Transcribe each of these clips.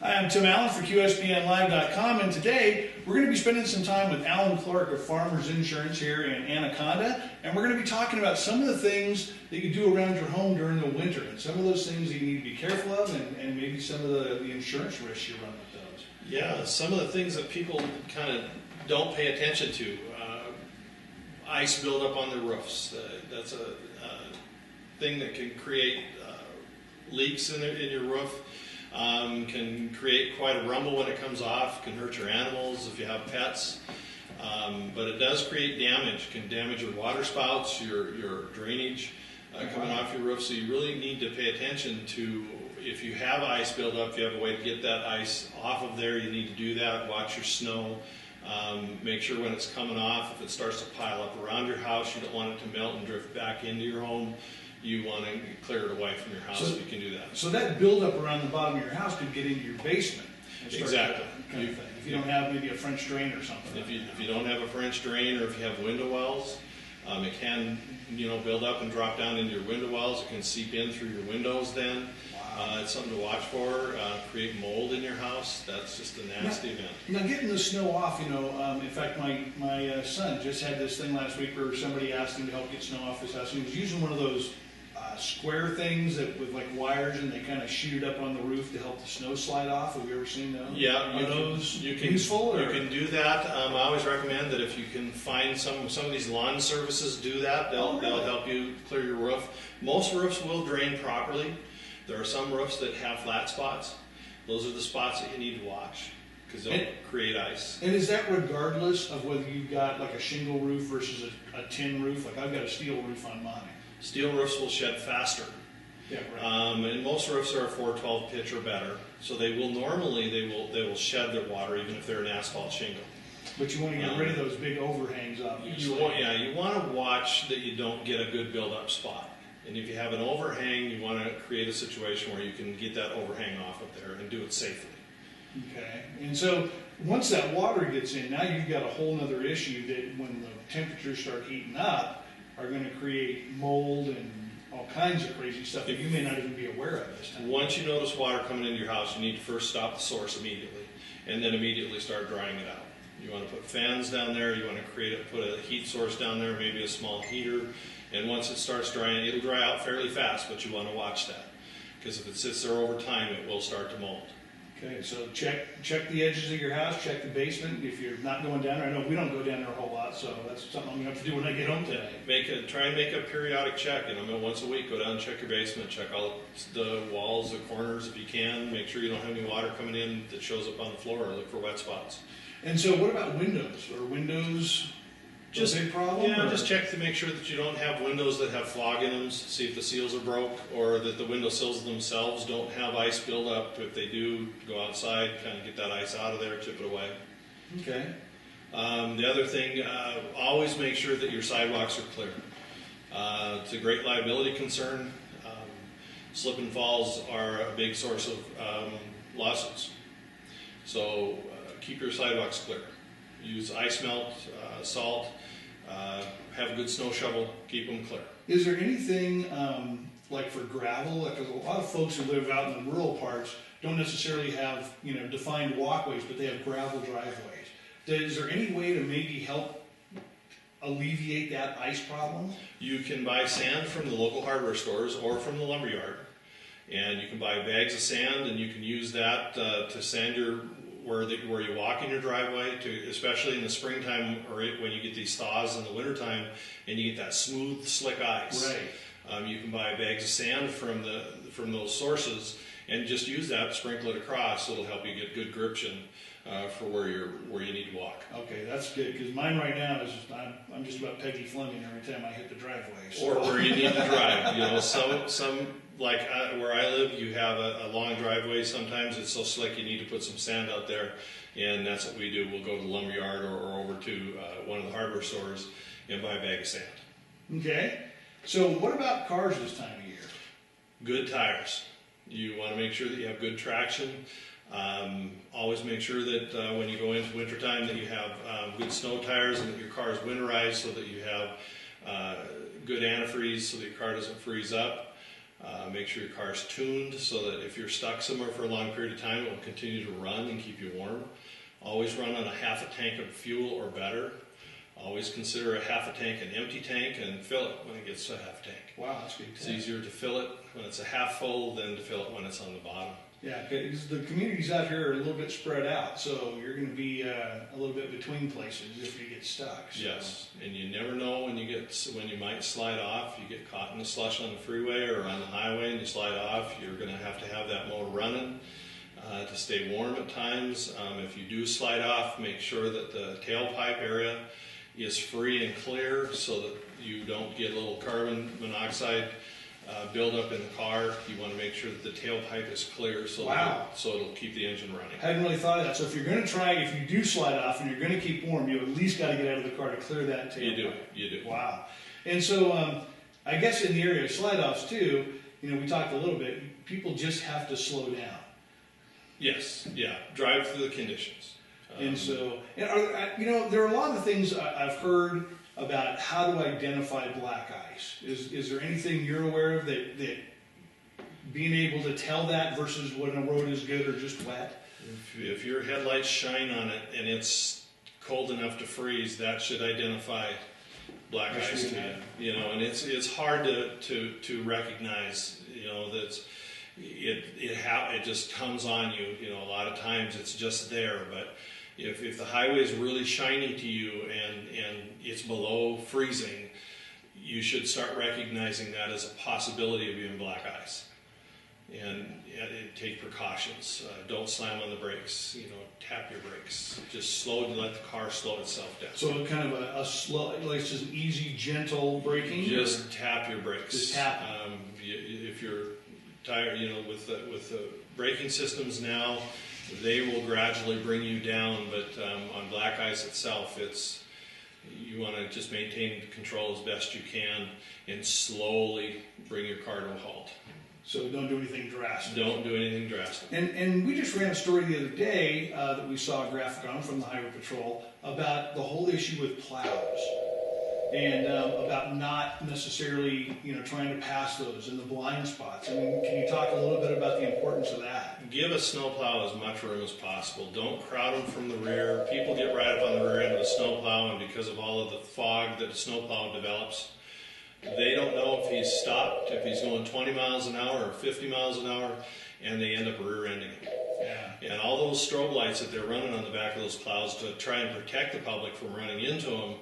Hi, I'm Tim Allan for QSBNLive.com, and today we're going to be spending some time with Allan Clark of Farmers Insurance here in Anaconda, and we're going to be talking about some of the things that you do around your home during the winter, and some of those things that you need to be careful of, and maybe some of the insurance risks you run with those. Yeah, some of the things that people kind of don't pay attention to. Ice buildup on the roofs. That's a thing that can create leaks in your roof. Can create quite a rumble when it comes off, can hurt your animals if you have pets, but it does create damage, can damage your water spouts, your drainage coming off your roof, so you really need to pay attention to, if you have ice buildup, if you have a way to get that ice off of there, you need to do that. Watch your snow, make sure when it's coming off, if it starts to pile up around your house, you don't want it to melt and drift back into your home. You want to clear it away from your house, so you can do that. So that buildup around the bottom of your house could get into your basement. Exactly. Kind of thing. If you don't have maybe a French drain or something. If you don't have a French drain, or if you have window wells, it can build up and drop down into your window wells. It can seep in through your windows then. Wow. It's something to watch for. Create mold in your house. That's just a nasty event. Now getting the snow off, in fact my son just had this thing last week where somebody asked him to help get snow off his house. He was using one of those square things that with like wires, and they kind of shoot it up on the roof to help the snow slide off. Have you ever seen those? Yeah, you can useful. You can do that. I always recommend that if you can find some of these lawn services do that. They'll help you clear your roof. Most roofs will drain properly. There are some roofs that have flat spots. Those are the spots that you need to watch because they'll create ice. And is that regardless of whether you've got like a shingle roof versus a tin roof? Like I've got a steel roof on mine. Steel roofs will shed faster. Yeah, right. And most roofs are a 412 pitch or better, so they will shed their water even if they're an asphalt shingle. But you want to get rid of those big overhangs, obviously. You want to watch that you don't get a good build-up spot. And if you have an overhang, you want to create a situation where you can get that overhang off of there and do it safely. Okay. And so once that water gets in, now you've got a whole other issue that when the temperatures start heating up, are going to create mold and all kinds of crazy stuff that you may not even be aware of this time. Once you notice water coming into your house, you need to first stop the source immediately, and then immediately start drying it out. You want to put fans down there, you want to put a heat source down there, maybe a small heater, and once it starts drying, it'll dry out fairly fast, but you want to watch that, because if it sits there over time, it will start to mold. Okay, so check the edges of your house, check the basement. If you're not going down there, I know we don't go down there a whole lot, so that's something I'm going to have to do when I get home today. Try and make a periodic check. Once a week, go down and check your basement, check all the walls, the corners if you can. Make sure you don't have any water coming in that shows up on the floor, or look for wet spots. And so what about windows? Are windows just a big problem? Yeah, just check to make sure that you don't have windows that have fog in them. See if the seals are broke, or that the window sills themselves don't have ice buildup. If they do, go outside, kind of get that ice out of there, chip it away. Okay. The other thing, always make sure that your sidewalks are clear. It's a great liability concern. Slip and falls are a big source of lawsuits. So keep your sidewalks clear. Use ice melt, salt, have a good snow shovel, keep them clear. Is there anything like for gravel? Because a lot of folks who live out in the rural parts don't necessarily have defined walkways, but they have gravel driveways. Is there any way to maybe help alleviate that ice problem? You can buy sand from the local hardware stores or from the lumberyard, and you can buy bags of sand, and you can use that to sand where you walk in your driveway, especially in the springtime or when you get these thaws in the wintertime and you get that smooth, slick ice. Right. You can buy bags of sand from those sources and just use that, sprinkle it across. It'll help you get good gription for where you need to walk. Okay, that's good, because mine right now is I'm just about Peggy Fleming every time I hit the driveway. So. Or where you need to drive. Some like where I live, you have a long driveway. Sometimes it's so slick you need to put some sand out there, and that's what we do. We'll go to the lumberyard or over to one of the hardware stores and buy a bag of sand. Okay. So what about cars this time of year? Good tires. You want to make sure that you have good traction. Always make sure that when you go into wintertime that you have good snow tires and that your car is winterized so that you have good antifreeze so that your car doesn't freeze up. Make sure your car's tuned so that if you're stuck somewhere for a long period of time, it will continue to run and keep you warm. Always run on a half a tank of fuel or better. Always consider a half a tank an empty tank and fill it when it gets to a half tank. Wow, that's good. It's easier to fill it when it's a half full than to fill it when it's on the bottom. Yeah, because the communities out here are a little bit spread out, so you're going to be a little bit between places if you get stuck. So. Yes, and you never know when you might slide off. You get caught in the slush on the freeway or on the highway and you slide off. You're going to have that motor running to stay warm at times. If you do slide off, make sure that the tailpipe area is free and clear so that you don't get a little carbon monoxide build up in the car. You want to make sure that the tailpipe is clear so it'll keep the engine running. I hadn't really thought of that. So if you're going to try, if you do slide off and you're going to keep warm, you at least got to get out of the car to clear that tailpipe. You do. Wow. And so I guess in the area of slide-offs too, we talked a little bit, people just have to slow down. Yes, yeah. Drive through the conditions. And so, there are a lot of things I've heard about how to identify black ice. Is there anything you're aware of that being able to tell that versus when a road is good or just wet? If your headlights shine on it and it's cold enough to freeze, that should identify black ice to you. And it's hard to recognize. That it just comes on you. A lot of times it's just there, but if the highway is really shiny to you and it's below freezing, you should start recognizing that as a possibility of being black ice. And take precautions. Don't slam on the brakes. Tap your brakes. Just let the car slow itself down. So kind of a slow, like just easy, gentle braking? Just tap your brakes. Just tap. If you're tired, with the braking systems now, they will gradually bring you down, but on black ice itself, you want to just maintain control as best you can and slowly bring your car to a halt. So don't do anything drastic. Don't do anything drastic. And we just ran a story the other day that we saw a graphic on from the Highway Patrol about the whole issue with plows and about not necessarily trying to pass those in the blind spots. I mean, can you talk a little bit about the importance of that? Give a snowplow as much room as possible. Don't crowd them from the rear. People get right up on the rear end of a snowplow, and because of all of the fog that a snowplow develops, they don't know if he's stopped, if he's going 20 miles an hour or 50 miles an hour, and they end up rear-ending him. Yeah. And all those strobe lights that they're running on the back of those plows to try and protect the public from running into them,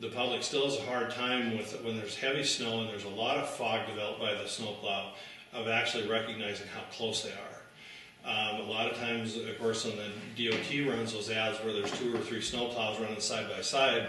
the public still has a hard time when there's heavy snow and there's a lot of fog developed by the snowplow of actually recognizing how close they are. A lot of times, of course, when the DOT runs those ads where there's 2 or 3 snowplows running side by side,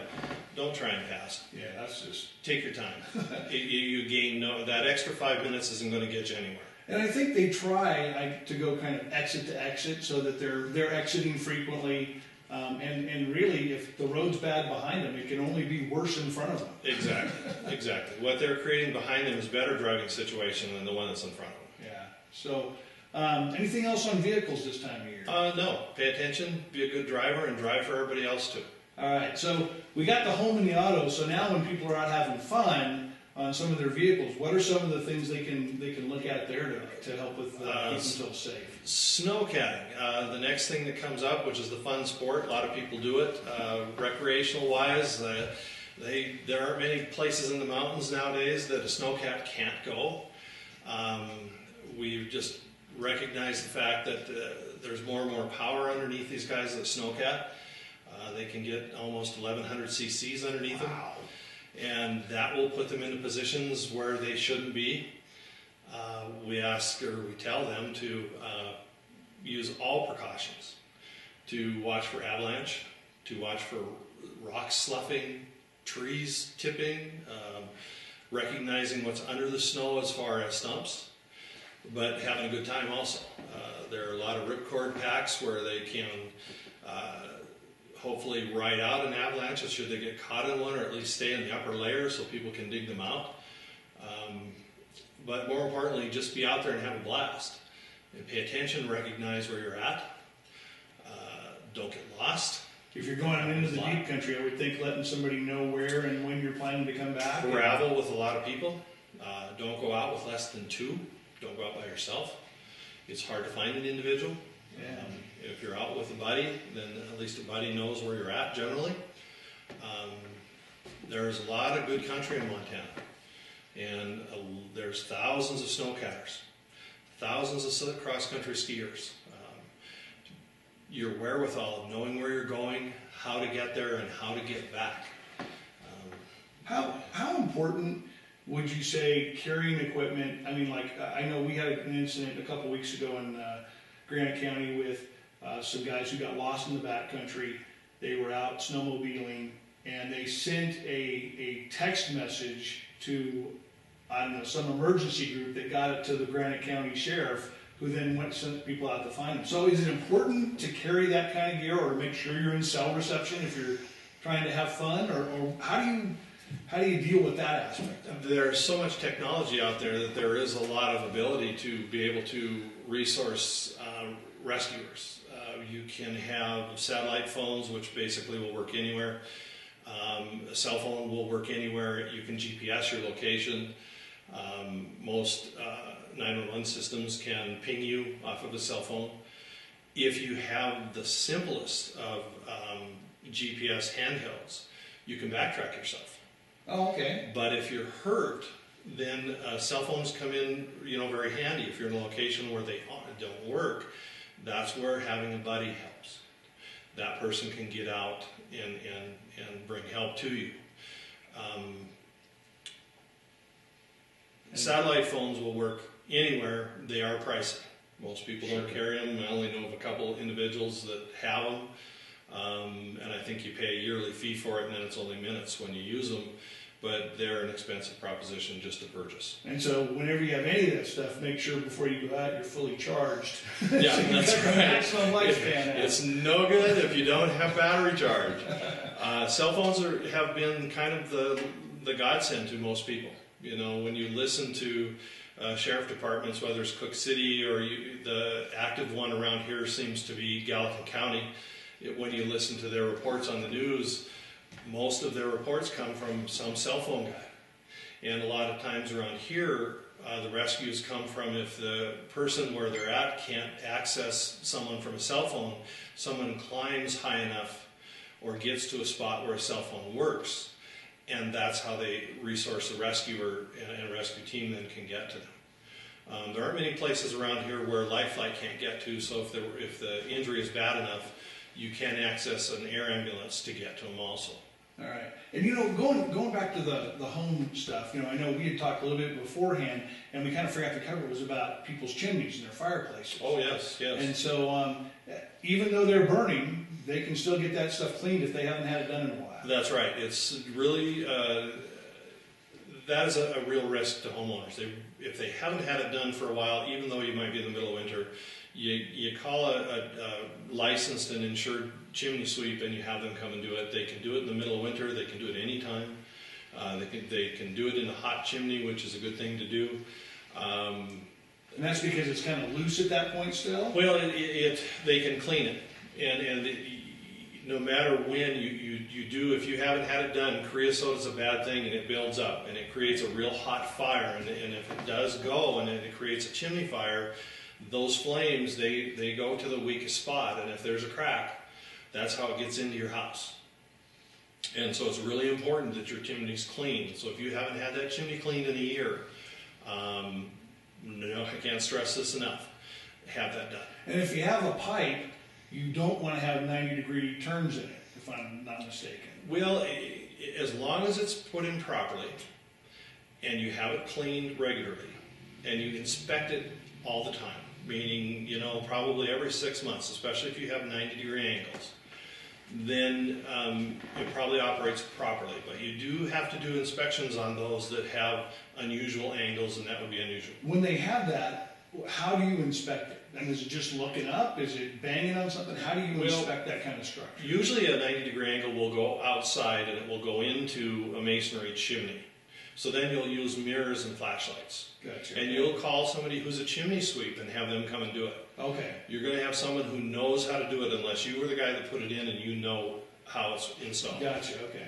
don't try and pass. Yeah, that's just... Take your time. You gain that extra 5 minutes isn't going to get you anywhere. And I think they try to go kind of exit to exit so that they're exiting frequently. And really, if the road's bad behind them, it can only be worse in front of them. Exactly. What they're creating behind them is a better driving situation than the one that's in front of them. Yeah. So, anything else on vehicles this time of year? No. Pay attention, be a good driver, and drive for everybody else too. All right. So we got the home and the auto. So now when people are out having fun on some of their vehicles, what are some of the things they can look at there to help with keep themselves safe? Snowcatting. The next thing that comes up, which is the fun sport. A lot of people do it. Recreational wise, there aren't many places in the mountains nowadays that a snowcat can't go. We've just recognized the fact that there's more and more power underneath these guys that snowcat. They can get almost 1,100 cc's underneath them. And that will put them into positions where they shouldn't be. We tell them to use all precautions, to watch for avalanche, to watch for rocks sloughing, trees tipping, recognizing what's under the snow as far as stumps, but having a good time also. There are a lot of ripcord packs where they can hopefully ride out an avalanche should they get caught in one, or at least stay in the upper layer so people can dig them out. But more importantly, just be out there and have a blast. And pay attention, recognize where you're at. Don't get lost. If you're going into the deep country, I would think letting somebody know where and when you're planning to come back. Travel with a lot of people Don't go out with less than 2. Don't go out by yourself. It's hard to find an individual. Yeah. If you're out with a buddy, then at least a buddy knows where you're at generally. There's a lot of good country in Montana, and there's thousands of snowcatters, thousands of cross-country skiers. Your wherewithal of knowing where you're going, how to get there, and how to get back. How important would you say carrying equipment? I mean, like, I know we had an incident a couple weeks ago in Granite County with some guys who got lost in the backcountry. They were out snowmobiling, and they sent a text message to, I don't know, some emergency group that got it to the Granite County Sheriff, who then went and sent people out to find them. So is it important to carry that kind of gear, or to make sure you're in cell reception if you're trying to have fun, or how do you deal with that aspect of it? There's so much technology out there that there is a lot of ability to be able to resource rescuers. You can have satellite phones, which basically will work anywhere. A cell phone will work anywhere. You can GPS your location. Most 911 systems can ping you off of a cell phone. If you have the simplest of GPS handhelds, you can backtrack yourself. Oh, okay. But if you're hurt, then cell phones come in, very handy. If you're in a location where they don't work, that's where having a buddy helps. That person can get out and bring help to you. Satellite phones will work anywhere. They are pricey. Most people don't carry them. I only know of a couple individuals that have them. And I think you pay a yearly fee for it, and then it's only minutes when you use them. But they're an expensive proposition just to purchase. And so whenever you have any of that stuff, make sure before you go out you're fully charged. Yeah, so that's right. Maximum lifespan. It's no good if you don't have battery charge. Cell phones have been kind of the godsend to most people. When you listen to sheriff departments, whether it's Cook City or the active one around here seems to be Gallatin County, when you listen to their reports on the news, most of their reports come from some cell phone guy. And a lot of times around here, the rescues come from if the person where they're at can't access someone from a cell phone, someone climbs high enough or gets to a spot where a cell phone works. And that's how they resource a rescuer, and a rescue team then can get to them. There aren't many places around here where Life Flight can't get to, so if the injury is bad enough, you can access an air ambulance to get to them also. All right. And going back to the home stuff, I know we had talked a little bit beforehand, and we kind of forgot to cover it was about people's chimneys and their fireplaces. Oh, yes. And so even though they're burning, they can still get that stuff cleaned if they haven't had it done in a while. That's right. It's really, that is a real risk to homeowners. If they haven't had it done for a while, even though you might be in the middle of winter, you call a licensed and insured chimney sweep and you have them come and do it. They can do it in the middle of winter. They can do it anytime. They can do it in a hot chimney, which is a good thing to do. And that's because it's kind of loose at that point still? Well, they can clean it. And no matter when you do, if you haven't had it done, creosote is a bad thing and it builds up and it creates a real hot fire. And if it does go and it creates a chimney fire, those flames, they go to the weakest spot. And if there's a crack, that's how it gets into your house. And so it's really important that your chimney's clean. So if you haven't had that chimney cleaned in a year, I can't stress this enough, have that done. And if you have a pipe, you don't want to have 90-degree turns in it, if I'm not mistaken. Well, as long as it's put in properly, and you have it cleaned regularly, and you inspect it all the time, meaning, probably every 6 months, especially if you have 90-degree angles, then it probably operates properly. But you do have to do inspections on those that have unusual angles, and that would be unusual. When they have that, how do you inspect it? And is it just looking up? Is it banging on something? How do you inspect that kind of structure? Usually a 90-degree angle will go outside and it will go into a masonry chimney. So then you'll use mirrors and flashlights. Gotcha. And you'll call somebody who's a chimney sweep and have them come and do it. Okay. You're going to have someone who knows how to do it unless you were the guy that put it in and you know how it's installed. Gotcha, okay.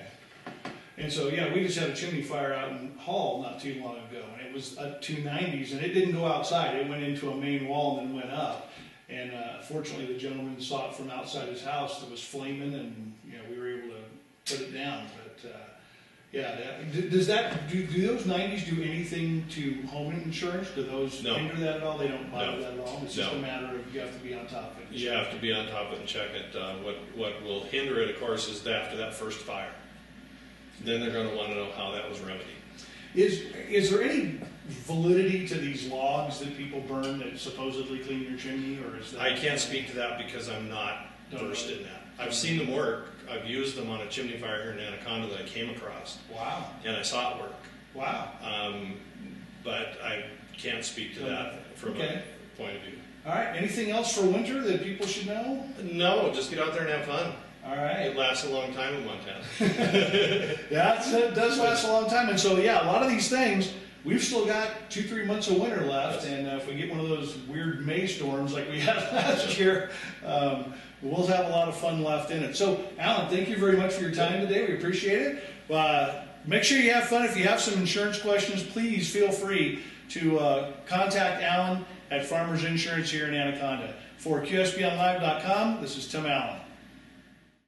And so, yeah, we just had a chimney fire out in Hall not too long ago, and it was up 290s, and it didn't go outside. It went into a main wall and then went up. And fortunately, the gentleman saw it from outside his house. It was flaming, and we were able to put it down. But yeah, does that do those 90s do anything to home insurance? Do those hinder that at all? They don't bother that at all. It's just a matter of you have to be on top of it. You have to be on top of it and check it. What will hinder it, of course, is after that first fire. Then they're going to want to know how that was remedied. Is there any validity to these logs that people burn that supposedly clean your chimney, or is that? I can't speak to that because I'm not versed in that. I've seen them work. I've used them on a chimney fire here in Anaconda that I came across. Wow. And I saw it work. Wow. But I can't speak to that from a point of view. All right. Anything else for winter that people should know? No, just get out there and have fun. All right. It lasts a long time in Montana. Yeah, it does last a long time. And so, yeah, a lot of these things, we've still got 2-3 months of winter left. Yes. And if we get one of those weird May storms like we had last year, we'll have a lot of fun left in it. So, Allan, thank you very much for your time today. We appreciate it. Make sure you have fun. If you have some insurance questions, please feel free to contact Allan at Farmers Insurance here in Anaconda. For QSBNlive.com, this is Tim Allan.